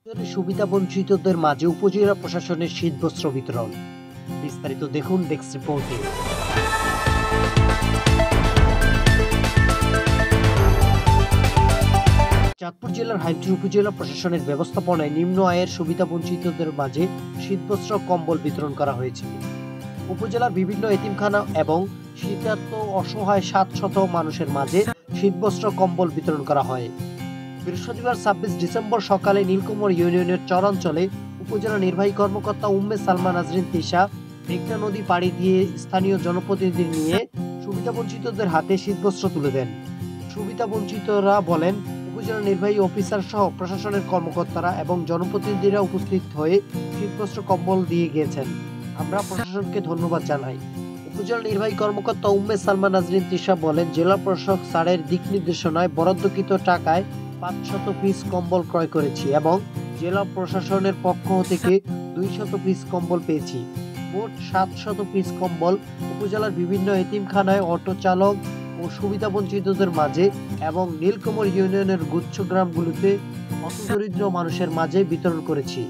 সুবিধা বঞ্চিতদের মাঝে উপজেলা প্রশাসনের শীতবস্ত্র বিতরণ। বিস্তারিত দেখুন ডেস্ক রিপোর্টে। চাঁদপুর জেলার হাইমচর উপজেলা প্রশাসনের ব্যবস্থাপনায় নিম্ন আয়ের সুবিধা বঞ্চিতদের মাঝে শীতবস্ত্র কম্বল বিতরণ করা হয়েছে। উপজেলার বিভিন্ন এতিমখানা এবং শীতার্ত অসহায় ৭০০ মানুষের মাঝে শীতবস্ত্র কম্বল বিতরণ করা হয়। বৃহস্পতিবার ২৬ ডিসেম্বর সকালে নীলকুমর ইউনিয়নের চরাঞ্চলে উপজেলা নির্বাহী কর্মকর্তা উম্মে সালমা নাজরিন তিশা মেঘনা নদী পাড়ি দিয়ে স্থানীয় জনপ্রতিনিধি নিয়ে সুবিধাবঞ্চিতদের হাতে শীতবস্ত্র তুলে দেন। সুবিধাবঞ্চিতরা বলেন, উপজেলা নির্বাহী অফিসার সহ প্রশাসনের কর্মকর্তারা এবং জনপ্রতিনিধিরা উপস্থিত হয়ে শীতবস্ত্র কম্বল দিয়ে গিয়েছেন। আমরা প্রশাসনকে ধন্যবাদ জানাই। উপজেলা নির্বাহী কর্মকর্তা উম্মে সালমা নাজরিন তিশা বলেন, জেলা প্রশাসক স্যারের দিক নির্দেশনায় বরাদ্দকৃত টাকায় ৫০০ পিস কম্বল ক্রয় করেছি এবং জেলা প্রশাসনের পক্ষ থেকে ২০০ পিস কম্বল পেয়েছি। মোট ৭০০ পিস কম্বল উপজেলার বিভিন্ন এতিমখানায়, অটো চালক ও সুবিধাবঞ্চিতদের মাঝে এবং নীলকুমর ইউনিয়নের গুচ্ছ গ্রামগুলোতে হতদরিদ্র মানুষের মাঝে বিতরণ করেছি।